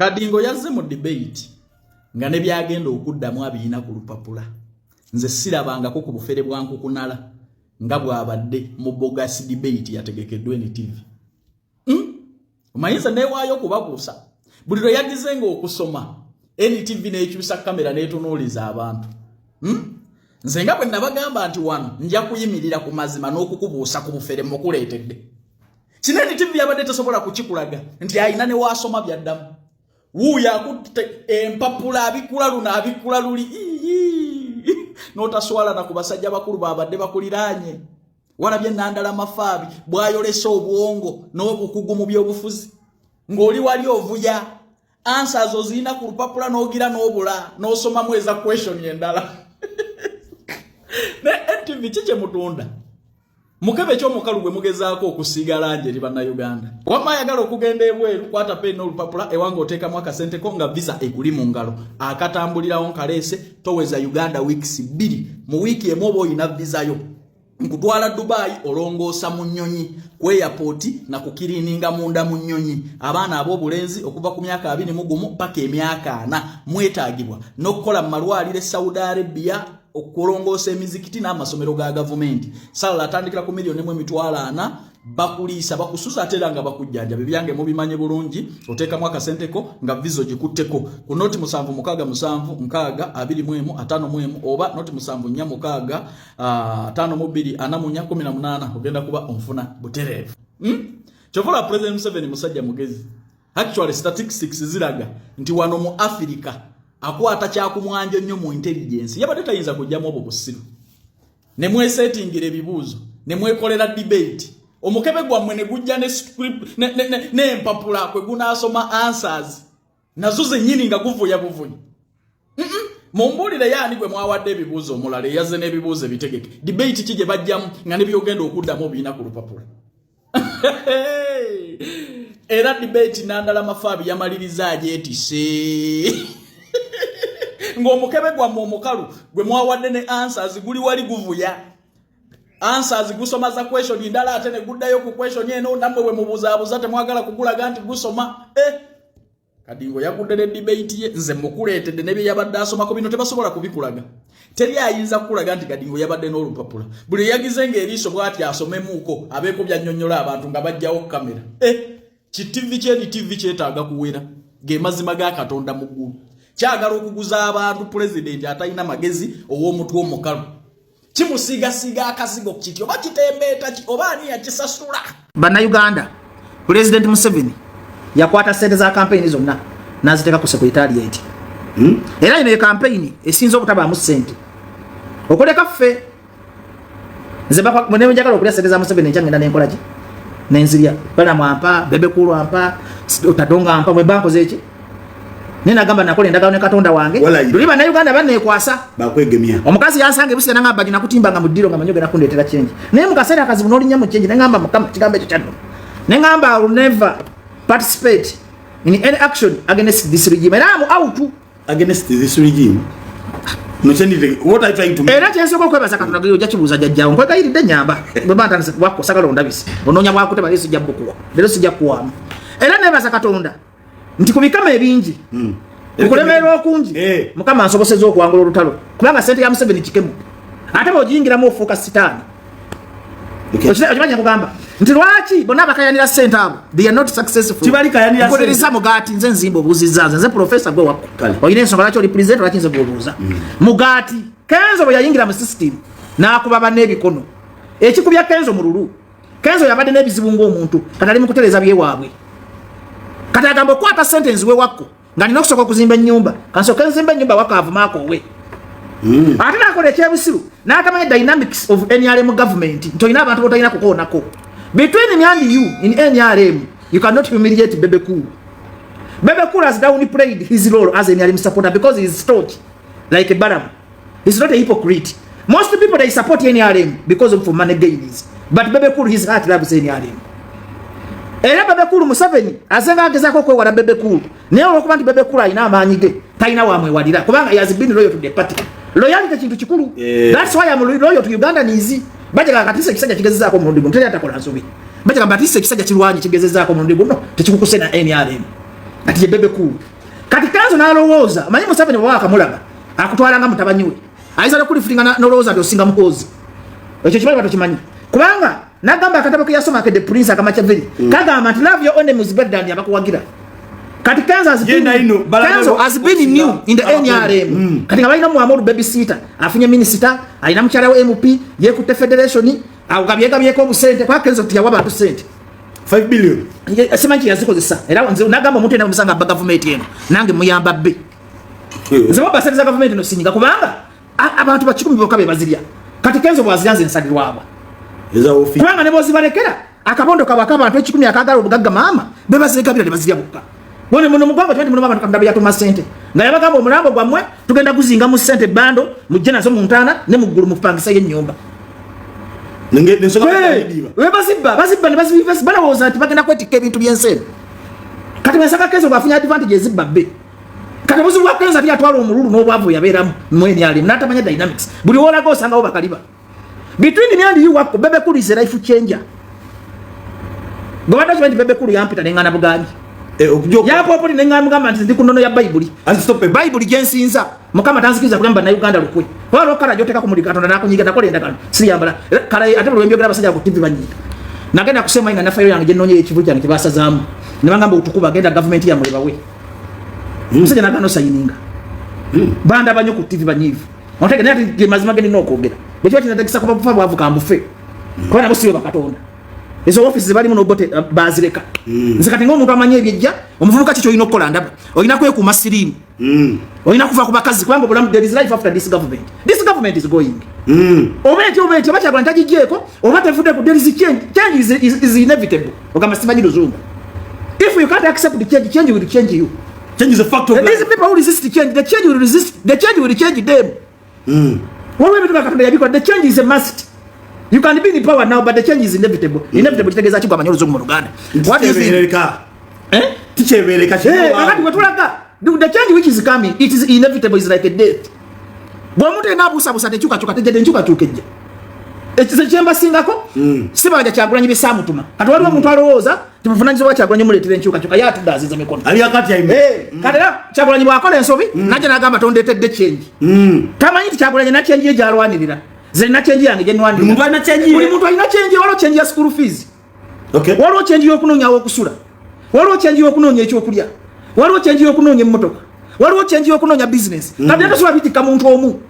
Kadingo yazze mu debate nga ne byagenda okuddamu abilina ku lupapula. Nze sirabangako ku bufere bwa nkukunala nga bwabadde mu bogus debate yategekeddwa ni TV. Omanyiza newaayo kubakuusa. Buli lwe yagizenga okusoma NTV n'ekyusa kamera n'etunuuliza abantu. Nze nga bwe nabagamba nti wano nja kuyimirira ku mazima n'okukubuusa ku bufere mukuleetedde. Kino NTV yabadde tesobola kukikulaga nti ayina ne waasoma byaddamu. Wuuya akutte empapula abikula luli notaswala na ku basajja bakulu babadde bakuliraanye. Walabye Nandala Mafaabi bwayolesa obwongo n'obukugu mu by'obufuzi ng'oli wali ovuya answers ozina ku lupapula n'ogira n'obula n'osoma mweza question endala. Ne NTV kike mutunda mukebe kyo mukalu gwe mugezaako okusiiga lanje liba na Uganda. Wama yagala okugenda ebweru kwata pen n'olupapula ewange oteeka mu akasente ko nga visa ekuli mu ngalo akatambulirawo nkalese toweza Uganda weeks 2 mu wiki emu oba oyina visa yo nkutwala Dubai olongoosa mu nnyonyi ku airport na kukirininga munda mu nnyonyi abaana ab'obulenzi okuva ku myaka 21 paka emyaka 4 mwetaagibwa n'okukola mu malwaliro Saudi Arabia okulongoosa emizikiti n'amasomero ga gavumenti. Sala atandikira ku milioni mu emitwalo 4 bakuliisa bakususa atera nga bakujjanja bibyange mu bimanye bulungi oteeka mu akasente ko nga vizo gikutteko ku noti 7 oba noti 7 ogenda kuba onfuna butereevu. Chovola President Museveni musajja mugezi. Actually statistics ziraga nti wano mu Africa akwata kyakumwanjo nnyo mu intelligence yabadde tayinza kujjamu obwo busiru ne mwesettingira ebibuuzo ne mwekolera debate omukebe gwammwe ne gujja ne script ne empapula kwe gunaasoma answers nazo zennyini nga guvuya mumbulire yaani gwe mwawadde ebibuuzo omulala yazze n'ebibuuzo ebitegeke debate kije bajjamu nga ne byogenda okuddamu obiina ku lupapula. Era debate Nandala Mafaabi yamaliriza agyetise ng'omukebe gwammwe omukalu gwe mwawadde ne answers guli wali guvuya answers gusoma za question ndala ate ne guddayo ku question eno namwe we mubuzaabuza temwagala kugulaga nti gusoma. Kadingo yagudde ne debate ye nze mukuleetedde ne bye yabadde asomako bino tebasobola kubikulaga. Teri ayinza kukulaga nti Kadingo yabadde n'olupapula buli yagizenga eriiso bw'ati asomemuuko abeeko byannyonnyola abantu nga bajjawo kamera. Kitivi kyeni TV kyetaaga kuwera ge mazima ga Katonda mu ggulu. Kyagala okuguza abantu president atalina magezi ow'omutwe omukalu. Kimusiga akasigo kityo bakitembeeta oba ani yakisasula. Bannayuganda, President Museveni yakwata sente za campaign zonna naziteeka ku secretariat. Era ino campaign esinza obutabaamu sente. Okoleka ffe nze mwene njagala okulya sente za Museveni nkyangenda nenkola ki nenzirya bana mwampa bebe kulu ampa otadonga ampa mwe banko zeki nina gamba nakola endagano ne Katonda wange tuliba na Uganda bannekwasa bakwegemya omukazi yansange bisina ngamba dina kutimbanga mu ddiro nga manyoge nakundetera change naye mukasera akazi bunoli nya mu change ne ngamba mukama kigambe ekyo kyano ne ngamba I will never participate in any action against this regime and I'm out against this regime. No change what I trying to make. Era kyensoko kwebaza Katonda gyo jakibuza jajjawo nkweka yiri nyamba bebanta nse wako sagala ondabisi ononya bwakute balesi jabbukuwa lero sijja kuwamu era nebaza Katonda nti kubikama ebingi okulemerwa okungi mukama ansoboseza okuwangula olutalo kubanga sente ya Museveni kikemu ate bojingiramu ofuuka sitaani. Okimanya kugamba nti lwaki bonna bakayanira sente abo they are not successful. Tibali kayanira sente kukoleza mugati nze nzimba obuzizanza nze professor gwe wako oyina ensonga lwaki oli present lwaki nze gwobuuza mugati Kenzo bwe yayingira mu system n'akuba banebikono ekikubya Kenzo mu lulu Kenzo yabadde n'ebizibu ng'omuntu katali mu kutereza byewaabwe kati agamba okwata sentence we wako nga nina okusoka okuzimba ennyumba kansoka nzimba ennyumba wako avumaako we ate nakola ekyebusiru n'akamanya dynamics of NRM government ntoyina abantu botalina kukoonako between me and you in NRM you cannot humiliate Bebe Cool. Bebe Cool has downplayed his role as an NRM supporter because he is staunch like a Baram. He's not a hypocrite. Most people they support NRM because of money gains, but Bebe Cool his heart loves NRM. Era Bebe Cool Museveni azenga agezako kwewala Bebe Cool naye olwokuba nti Bebe Cool ayina amaanyi ge talina wamwewalira kubanga he has been loyal to the party. Loyalty kintu kikulu. That's why I'm loyal to Uganda nizi. Baje kakatise ekisajja kigezezaako mu ndigo ntali atakola nsobi. Baje kambatise ekisajja kirwanyi kigezezaako mu ndigo no tekikukusena NRM. ati bebe cool kati Kenzo nalowooza manyi Museveni bwaka mulaga akutwalanga mutabanyiwe ayizala kulifulinga nolowooza ndosinga mukozi ekyo kibali batokimanyi kubanga nagamba akatabo ke yasoma ke the prince akamachaveri kagamba nti love your enemies better than abakuwagira kati Kenzo has been new in the NRM kati ngabalina Muhammadu babysitter afunye minister alina mukyala wa MP yekute federation awugabyeko obusente kwa Kenzo tiyawa bantu sente 5 billion semanchi yazikozesa era nze nagamba omuntu ena musanga ba government eno nange muyamba be nze babasaliza government no sinyiga kubanga abantu bakikumi boka bebazirya kati Kenzo bwaziryanze nsalirwaba eza office kubanga nebo zibalekera akabondo kabaka abantu ekikumi akagala obugagga mama bebazireka bira bazirya bokka bone muno mugamba twende muno abantu kandabya tuma sente nga yabagamba omulambo gwamwe tugenda kuzinga mu sente bando mujje nazo mu ntana ne muggulu mupangisa y'ennyumba nenge nsoka we bazibba bana woza ati bagenda kwetika ebintu by'ensene kati basaka Kenzo bafunya advantage ezibba be kati buzulu wa Kenzo byatwala omululu n'obwavu yabeeramu mweni ali natamanya dynamics buli wona go sanga obakaliba between me and you wako bebe kuli is a life changer gobada chwe bebe kuli yampita nengana buganji yapo poli nengana mugamba nti ndi kunono ya Bible anstop Bible jensinza mukama tanzikiza kulamba na Uganda lukwe walo kala joteka kumulika katonda nako nyiga nakole ndakano siyambala kala ate lwembyo graba sajja ku TV banyita nagenda kusema inga nafayo yange nonye ekivu kyange kibasa zamu nibangamba utukuba agenda government ya muleba we musajja nakano sayininga banda banyo ku TV banyivu ontege nati mazima geni nokogera bekyo kinatakisa kuba kufa bwavuka mbufe kwa nabo siyo bakatonda ezo office bali muno bote bazireka nzikati ngo omuntu amanye ebyejja omuvubuka kicho ino kola ndaba oyina kwe ku masirimu oyina kuva ku bakazi kwamba bulamu there is life after this government is going obeti bacha kwanta kijeko obate fude ku there is change is inevitable ogamba simanyi luzungu if you can't accept the change will change you. Change is a fact of life. These people who resist the change will change them. What we do because the change is a must. You can be in power now, but the change is inevitable. Inevitable to take a manyo zungu Uganda. What do you think? The change which is coming, it is inevitable. It's like a death. It's a chamber singako. Siba ja chagulanye bisamu tuma. Katwali omuntu alowooza timufunanyizo wa chagulanye muletire nchuka chuka ya tudaziza mikono. Ali akati aime. Kadera chagulanye wakola ensobi naje nagamba tondetedde change. Tamanyi chagulanye na change ye jalwanirira. Zina change yange je nwandi. Muntu alina change. Buli muntu alina change walo change ya school fees. Okay. Walo change yo kunonya okusula. Walo change yo kunonya ekyo kulya. Walo change yo kunonya mmotoka. Walo change yo kunonya business. Kadera so abitika muntu omu.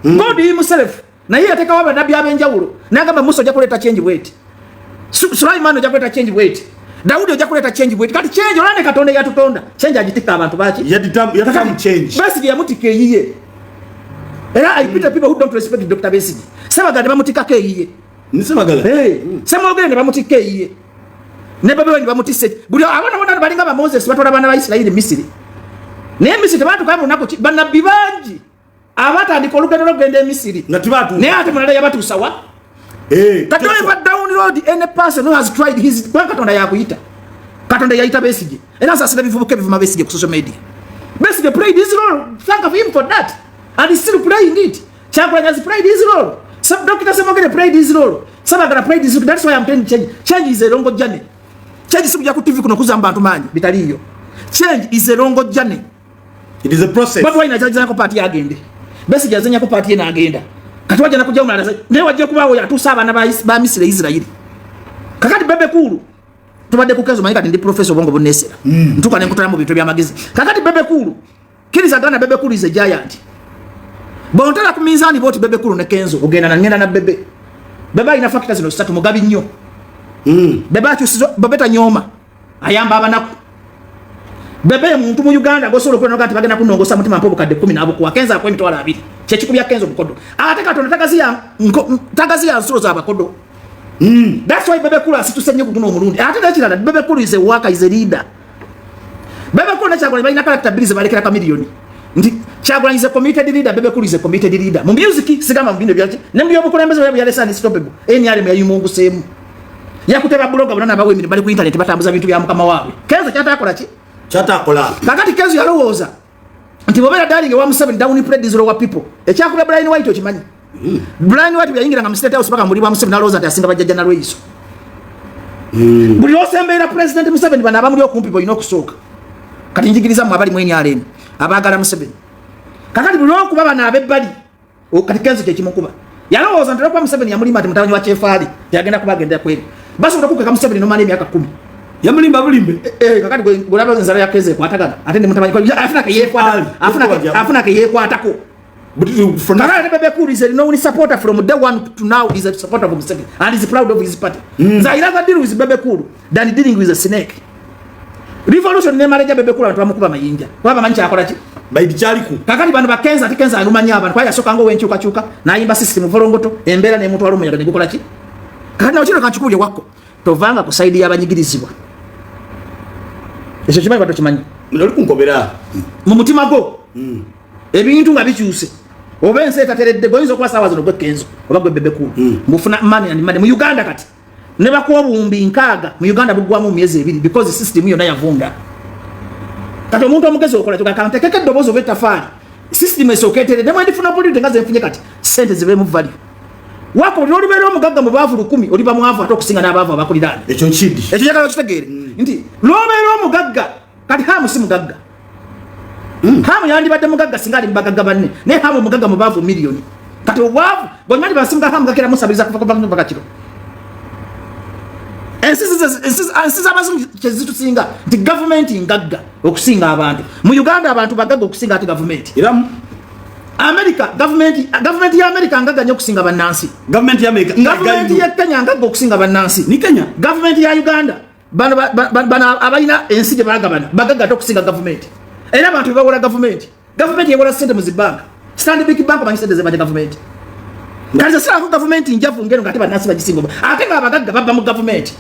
God himself. Na hii ateka waba nabi abenjawulo nagamba Musa ojja kuleta change weight Sulaiman ojja kuleta change weight Daudi ojja kuleta change weight kati change olane katonda yatutonda change agitika abantu baki yatamu change basi ya mutike yiye era I pity people who don't respect Dr. Besigi Sebagala bamutika ke yiye ni Sebagala Semogere ne bamutike yiye ne bebe wengi bamutise buli abana balinga ba Moses batola bana ba Isiraeli Misiri ne Misiri bantu kama unako banabi banji abata ndikolugano logende Misiri natibatu ne ate mulala yabatu sawa katoe va download any person who has tried his katonda yakuyita katonda yaita Besigi era sasa bivubuke bivuma Besigi ku social media Besigi played his role thank of him for that and he's still playing it Chagulanye has played his role some Dr. Semogere played his role Sebagala played his role that's why I'm telling change is a long journey change sikuja ku TV kuno kuzamba abantu manyi bitaliyo change is a long journey it is a process but why na charge nako party agende Besigi azenya ko party na agenda kati waje nakuja umala ne waje kubawo yatusaba na ba Misiri Israeli kakati bebe kulu tubade kukezo manyika ndi professor bongo bonesera ntuka ne nkutana mu bintu bya magezi kakati bebe kulu kiriza gana bebe kulu is a giant bontala ku mizani boti bebe kulu ne Kenzo ogenda na ngenda na bebe ina factors no statu mugabi nnyo bebe acho babeta nyoma ayamba abanaku bebe muntu mu Uganda gosolo kweno kati bagenda kunongosa mutima mpobo kadde 10 nabo kwa Kenzo akwe mitwala abiri kyekikubya Kenzo bukodo ate katonda tagaziya nsolo za bakodo that's why bebe kulu asitusenye kutuno omulundi ate nakirala bebe kulu is a worker is a leader bebe kulu Chagulanye balina character bills balekera ka million ndi Chagulanye is a committed leader bebe kulu is a committed leader mu music sigama mbinde byaki ne mbiyo bukulembeze bya lesson stoppable enyale mu yumungu semu yakuteba blogger bana bawe mini bali ku internet batambuza bintu bya mukama wawe Kenzo kyatakola ki chatakola kakati Kenzo yalowooza nti bobera darling wa Museveni down play these lower people ekyakula Brian White okimanyi Brian White byayingira nga Mr. House paka muri wa Museveni alowooza ati asinga bajja na Lweyiso buli osembera president Museveni bana abamuli okumpi boyina okusooka kati njigiriza mu abali mweni alemu abagala Museveni kakati bulo kuba bana abebbali kati Kenzo kye kimukuba yalowooza ntera kwa Museveni yamulima ati mutabanyi wa Kyefali yagenda kubagenda kweli basi utakuke ka Museveni no mali emyaka 10 yamulimba bulimbe kakati golaba nzara ya Keze kwatagana ate ndi mutabanyi kwa afuna ke yekwatako from now Bebe Cool is no supporter from day one to now is a supporter of Museveni and is proud of his party. I'd rather deal with Bebe Cool than dealing with a snake. Revolution ne manager Bebe Cool atwamukuba mayinja. Kwaba mancha akola ki? Baidi chaliku. Kakati bano bakenza atikenza alumanya abantu kwa yasoka ngo wenchuka chuka na yimba system vorongoto embera ne muntu alumunya ne gukola ki? Kakati na uchiro kanchukuje wako. Tovanga kusaidia abanyigirizibwa. Ekyo kimanyi bato kimanyi. Ndoli kunkobera. Mu mutima go. Ebintu nga bikyuse. Obense tateredde goyinzo kwa sawa zino gwe Kenzo oba gwe Bebe Cool mufuna money and money mu Uganda kati ne bakuwa bumbi nkaga mu Uganda bugwamu myezi 2 because the system yo nayavunda kati omuntu omugezi okola tuka kante keke dobozo betafali system esoketede ne mwandi funa politi ngaze mfunye kati sente zibe mu value wako oli bero omugagga mu bavu 10 oli ba mwavu atokusinga n'abavu abakulirana ekyo kidi ekyo yakala kitegere nti lobero omugagga kati hamu si mugagga hamu yandi badde mugagga singali mbagagga banne ne hamu mugagga mu bavu milioni kati obwavu bonyali basimga hamu gakera musabiriza kuva kuva mpaka kiro ensiza abazimu kyezitusinga nti government ngagga okusinga abantu mu Uganda abantu bagagga okusinga ati government iramu government ya America ngagga nyo okusinga bannansi government ya America government ya Kenya ngagga okusinga bannansi ni Kenya government ya Uganda bana abalina ensi gye bagabana bagagga okusinga government era abantu bawola government yewola sente mu zibanka stand big bank bank sente zebaje government ngaza sala ko government njavu ngeno ngati banasi bajisingo ate nga bagagga baba mu government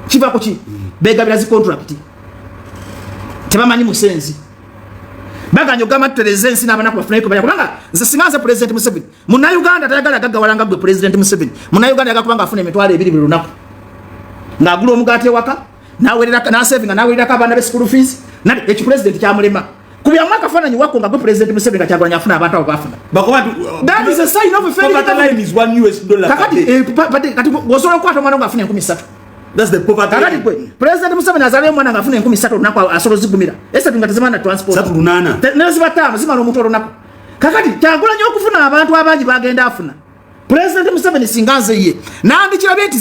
kiva ko ki begabira zi contract tebamanyi musenzi baganyo gama president n'abana ku bafuna ko kubanga nze singaza president Museveni muna Uganda tayagala gagga walanga gwe president Museveni muna Uganda yagakubanga afuna emitwalo 2 buli lunaku ngagula omugate waka nawerera na saving nawerera ka bana be school fees na echi president kyamulema kubya mwaka fananyi wako nga gwe president Museveni kachagwanya afuna abantu abo bafuna bakobatu that is a sign of a failure. Line is $1 kakati gosola kwata mwana nga afuna 13. That's the poverty. Kakati kwe president Museveni azale mwana nga afuna 13 nakwa asolo zigumira ese tungatazama na transport 3 nezi batama zimalo omuntu olonako kakati kyagula nyo okufuna abantu abangi bagenda afuna president Museveni singanze ye nandi kirabye ti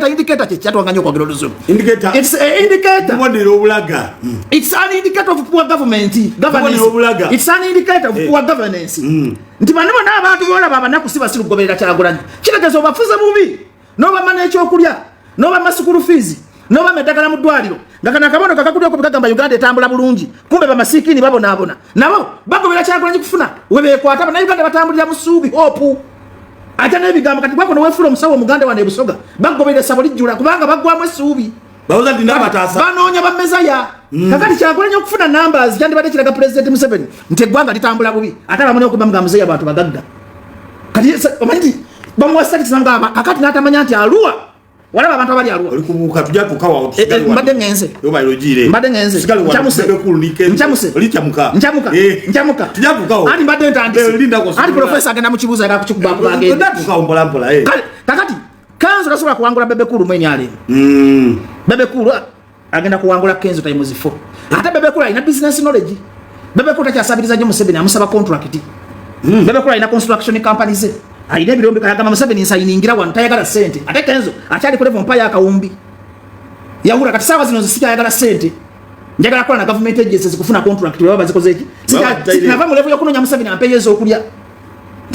indicator kye kyatwanganya kwa girozo indicator it's an indicator modelo obulaga it's an indicator of poor government it's an indicator of poor governance nti bantu n'abantu bola baba nakusiba siru goberera kyagulanya kiragezo obafuza mubi no bamana ekyokulya no bamasukuru fees no bamedagala mu ddwaliro ngakana kabono kakakudde ko bigagamba Uganda etambula bulungi kumbe bamasikini babona nabo bagobera kyagulanya kufuna webe kwata na Uganda batambulira musubi hope ate n'ebigambo kati bwako nowefula omusawo omuganda wane Busoga bagobere sabo lijjula kubanga bagwamu essuubi bawuza ndi n'abataasa banoonya bammezaya kakati kyagulanya okufuna numbers kyandibadde kiraga president Museveni nti eggwanga litambula bubi ate bamune okuba mugamuzeya abantu bagagga kati omanyi bamuwasakitisamugamba kakati n'atamanya nti aluwa walaba abantu abali aluwa oli kubuuka tujja tukawa mbadde ngenze mbadde ngenze nchamuka tujja tukawa ati mbadde ntandise ati professor agenda mu kibuuzo era kukikuba kubagenda tukawa mpolampola kakati Kenzo tasobola kuwangula Bebe Cool mwenye ali Bebe Cool agenda kuwangula Kenzo times 4 ate Bebe Cool ina business knowledge Bebe Cool takyasabiriza nnyo Museveni amusaba contract Bebe Cool ina construction companies aide birombe kayagamba Museveni nsayiningira wano tayagala sente ate Kenzo akyali ku level mpaya akawumbi yawura kati sawa zino zisika yagala sente njagala kola na government agencies kufuna contract baba bazikoze eki sinava mu level yokunonya Museveni ampeyezo okulya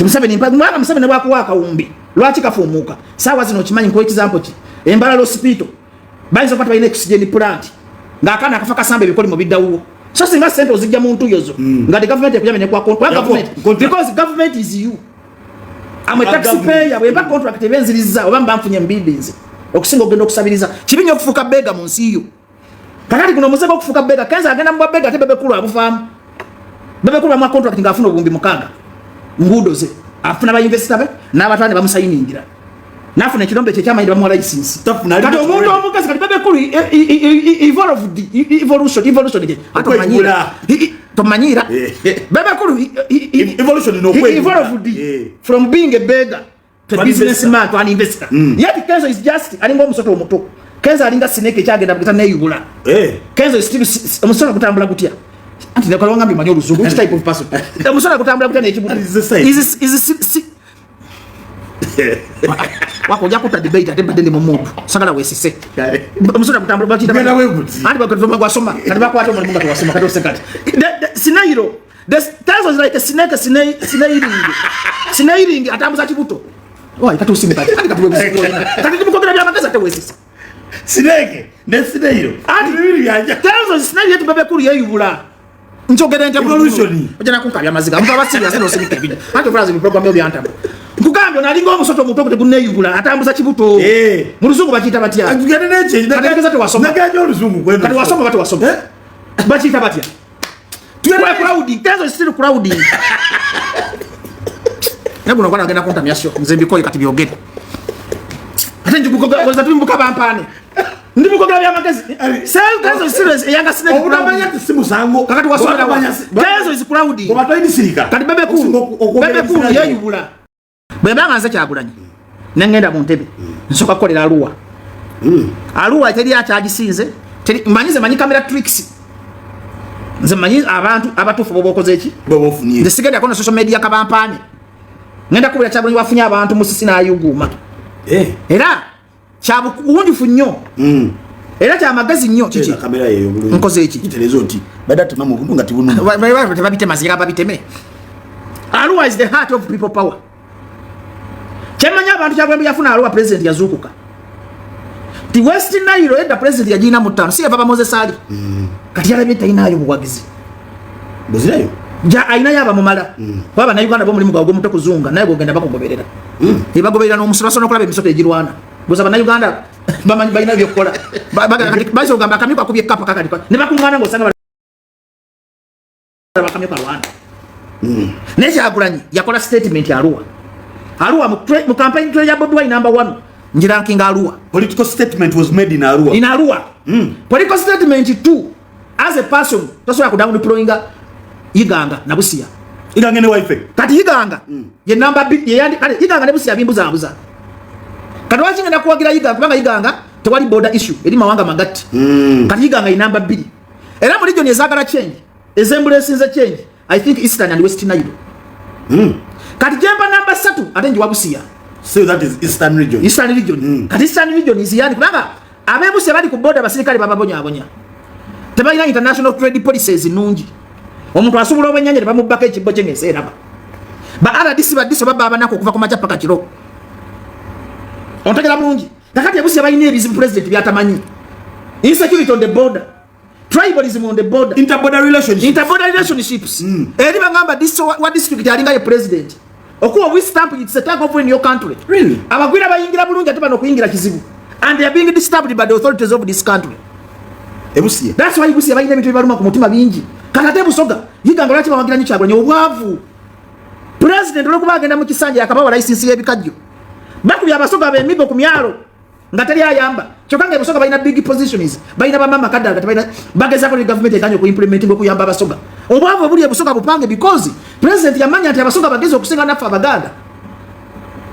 Museveni mpaka Museveni bwakuwa akawumbi lwaki kafumuka sawa zino kimanyi ko example ki embala hospital bayizo pata bayine oxygen plant ngakana akafa kasambe bikoli mu biddawo so singa sente ozijja muntu yozo ngati government yakujamene kwa government because government is you I'm a taxpayer we back contract ebenziriza obamba mfunye mbidinze okusinga ogenda okusabiriza kibinyo okufuka bega mu nsi yo kakati kuno muzeko okufuka bega Kenzo agenda mu bega te Bebe Cool abufamu Bebe Cool mu contract ngafuna obumbi mukaga ngudo ze afuna ba investor be n'abatane bamusayiningira nafuna ekirombe kye kyamayira bamuwa license kati omuntu omukazi kati Bebe Cool evolution je atomanyira tomanyira Bebe Cool evolution no kwe from being a beggar to a businessman to an investor yet Kenzo is just alingo omusoto omuto Kenzo alinga sineke kyagenda bukita neyubula. Kenzo is still omusana kutambula gutya. Anti ne kalonga mbimanyo oluzungu. Which type of person? Omusana kutambula gutya n'ekibuto. Is wako jakuta debate ate badende mu muntu. Sagala wesise. Omusana kutambula bakita. Genda weguti. Anti bakatoma gwasoma. Kati bakwata omuntu nga twasoma kati osekati. Sinairo. That was like a snake snairing atambuza kibuto. Why kati usimba. Kati kati mukogera bya magaza te wesise. Sineke nesinairo ati bibiri yanja Kenzo sinari yetu bebe kuri yeyubula njogera nte evolution ojana kunkabya maziga mpa basiri asino sinike bidi ate frazi mu program yo byantamba nkugambyo nalinga omusoto muto kute kuneyubula atambuza kibuto mu luzungu bakita batya ngene neche nakageza te wasoma nagaje oluzungu kwenu kati wasoma batu wasoma bakita batya tuwe crowding Kenzo still crowding Nabu nakwana agenda kontamya sho nzembiko kati byogera ate njubukoga koza tumbuka bampane ndibukogera bya magezi sel Kenzo serious yanga snake unamanya simu zangu kakati wasoma Kenzo is crowding kwa batwa indisirika kati bebe ku yeyubula bebe anze kyagulanye nengenda mu ntebe nsoka kolera aluwa aluwa teri achagisinze teri manyize manyi camera tricks nze manyi abantu abatufu bobokoze eki bobofunye ndesigenda kono social media kabampane ngenda kubira kyagulanye wafunye abantu musisi na ayuguma era chabu uwundifu nnyo era kya magezi nnyo kiki kamera yeyo bulungi nkoze eki kitelezo oti badatu mamu bunga tibunu babite mazira babiteme Arua is the heart of people power chemanya abantu kyagwembe yafuna Arua president yazukuka the West Nile eda president yajina mutano si eva Moses Ali kati yala bita inayo bugwagizi bozirayo ja aina yaba mumala baba na Uganda bo muri mugago muto kuzunga naye gogenda bakugoberera ibagoberera no musura sono kulabe emisoto ejirwana boza na Uganda bamanyi bayina byokola bazo gamba kamiko akubye kapa kakati ne bakungana ngo sanga bakamyo Rwanda nesha agulanyi yakola statement ya Arua mu campaign trail ya Bobi Wine number 1 njira kinga Arua political statement was made in Arua political statement 2 as a person tosoya kudamu deployinga Iganga na Busia Iganga ne wife kati Iganga ye number ye yandi kati Iganga ne Busia bimbuza abuza kati wachinga na kuwagira Iganga kubanga Iganga tewali border issue eri mawanga magati kati Iganga ye number 2 era mu region ezagala change ezembulesi nze change I think Eastern and West Nile kati jemba number 3 atenji wa Busia so that is Eastern region kati Eastern region is yani kubanga abebusia bali ku border basirikali bababonya abonya tebalina international trade policies nungi omuntu asubula obenyanye bamubaka ekibbo kyengeseera ba RDC badiso baba nako kuva ku machapa kachiro ontegera mungi kakati abusia balina ebizibu president byatamanyi insecurity on the border tribalism on the border interborder relationships eri bangamba this what district alinga ye president okuwa we stamp it's a tag of in your country really abagwira bayingira bulungi ate bano kuyingira kizibu and they are being disturbed by the authorities of this country ebusia that's why ebusia balina bintu bibaluma ku mutima bingi kakate busoga Iganga lwaki bawagira nyikyagulanye obwavu president olwokuba agenda mu kisanja yakabawa license y'ebikajjo bakubya abasoga b'emigo ku myalo nga teri ayamba kyokka nga abasoga balina big positions balina bamama kaddaga tebalina bagezako ne government ekanye ku implementing okuyamba abasoga obwavu obuli ebusoga bupange because president yamanya nti abasoga bagezi okusinga naffe abaganda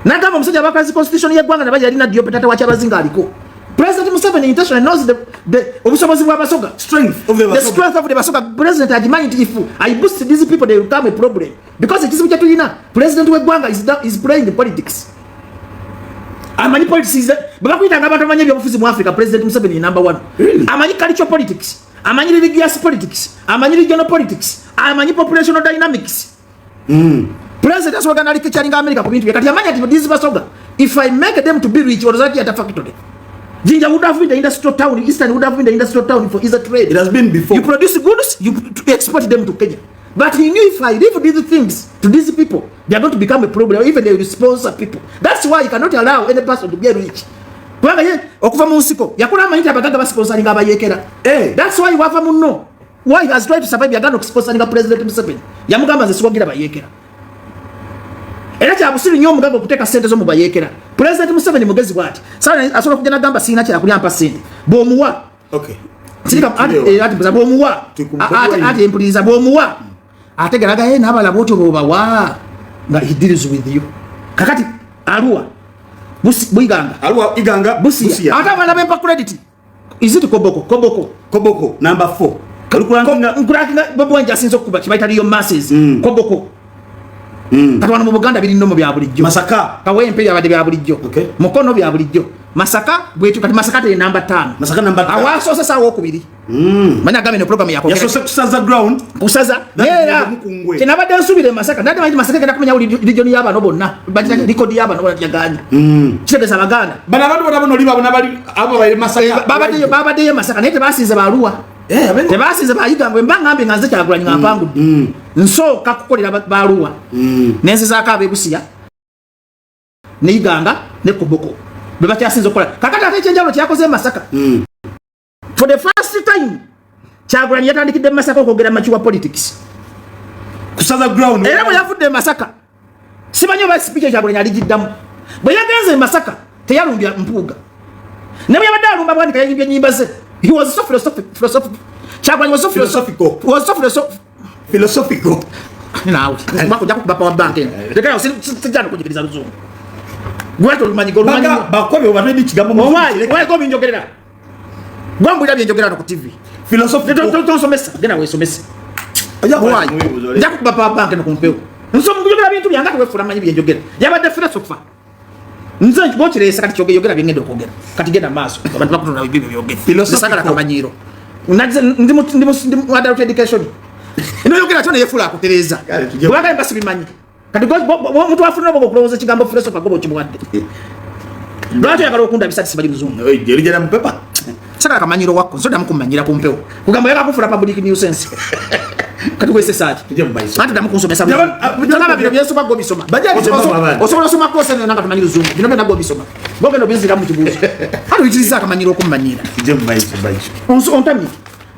nagamba omusajja abakazi constitution y'eggwanga nabaja yalina dio petata wakyabazinga aliko President Museveni intentionally knows the obusobozi bwa basoga strength of the basoga president ajimanyi nti if I boost these people they will become a problem because it is which tulina president w'eggwanga is playing the politics amanyi politics babakwita ngabantu amanyi ebyobufuzi mu Africa president Museveni number 1 really? Amanyi cultural politics amanyi religious politics amanyi regional politics amanyi populational dynamics president asoga nali kechalinga America ku bintu kati amanyi ati these basoga if I make them to be rich or that at factory Jinja would have been the industrial town, Eastern would have been the industrial town for easy trade. It has been before. You produce goods, you export them to Kenya. But he knew if I leave these things to these people, they are going to become a problem, or even they will sponsor people. That's why you cannot allow any person to get rich. Okuva musiko, yakuna manyi abagaga ba sponsoring abayekera. That's why wafa munno. Why he has tried to survive yagano sponsoring President Museveni. Yamugamba ze siwagira bayekera. Era kyabusiri nnyo omugaga okuteka sente zo mu bayekera. President Museveni mugezi bwati. Sasa asobola kugenda gamba sina kya kulyampa sente. Bomuwa. Okay. Sirika ati bomuwa. Ati empuliza bomuwa. Ategeraga n'abala boto bobawa. Nga he deals with you. Kakati Arua. Iganga. Alwa Iganga Busia. Ata bana bempa credit. Is it Koboko number 4. Nkulangira Bobi Wine asinze okuba kibaita liyo masses. Koboko. Katwana mu Buganda biri nnomo bya bulijjo. Masaka. Kawempe yabade bya bulijjo. Okay. Mukono bya bulijjo. Masaka bwetu kati Masaka te number 5. Masaka number 5. Awaso sasa wokubiri. Manya gamene program yako. Yaso kusaza ground. Kusaza. Era. Kinabade nsubire Masaka. Ndade manyi Masaka kenda kumenya region yaba no bonna. Bajja record yaba no yaganya. Kitebeza Baganda. Bana bantu bono liba bona bali abo bali Masaka. Babade Masaka nete basinze baluwa. Tebasize bayigambwe mbangambe nganze kyagulanya ngapangu. Nso kakukolera baluwa. Nenze zakabe Busia. Ne Iganga ne Koboko. Beba kyasinze okola. Kakata ate chenjalo kyakoze Masaka. For the first time kyagulanya yatandikide Masaka okogera machiwa politics. Kusaza ground. Era bwe yafudde Masaka. Sibanyo ba speaker kyagulanya alijiddamu. Bwe yagenze Masaka teyalumbya mpuga. Ne bwe yabadde alumba bwandika yayimbye nyimba ze. He was so philosophical. Chagwanya was so philosophical. Was so philosophical. Now, bako jaku bapa banke. Dekaya sijana kujikiriza luzungu. Gwato lumanyigo lumanyigo. Bakobe obadde kigambo mu. Why go binjogerera? Gwambu ira binjogerera ku TV. Philosophical. Don't somesa. Gena we somesa. Why? Jaku bapa banke no kumpeo. Nso mujogera bintu byanga kwefura manyi binjogera. Yabadde philosopher. Nze bochiresa kati choge yogera byengendo okogera. Kati genda maso. Abantu bakutona bibyo byogera. Philosophical kamanyiro. Naze ndimu adult education. Ino yogera cyone yefula akutereza. Bwaga embasi bimanyi. Kati muntu afuna bobo kuloza kigambo philosopher gobo kimwadde. Lwatu yakalo okunda bisati sibaji muzungu. Yerijera mpepa. Saka kamanyiro wako nsoda mukumanyira kumpeo. Kugamba yaka kufura public nuisance. Kati wese saji. Tuje mbayiso. Ati damukusomesa. Jana bino byeso bago bisoma. Osobola soma kose nanga kamanyiro zungu. Bino bena go bisoma. Boge no bizira mu kibuzo. Hano ikiriza kamanyiro okumanyira. Tuje mbayiso bayiso. Ontami.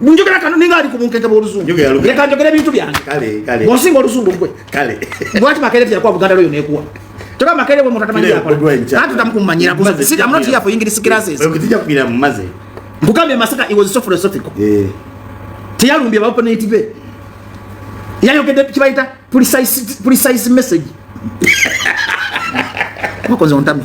Munjogera kanu ninga ali kumunkenge boluzungu. Reka njogera bintu byange. Kale. Bosingo oluzungu gwe. Kale. Bwati makere yakwa Buganda loyo nekuwa. Toka makere we mutatamanyira kwa. Ati damukumanyira kuzo. See, I'm not here for English classes. Okutija kugira mu maze. Bukambe Masaka it was so philosophical. Tiyalumbye ba opponent be. Yayogede kibaita precise message. Mukonzo ontami.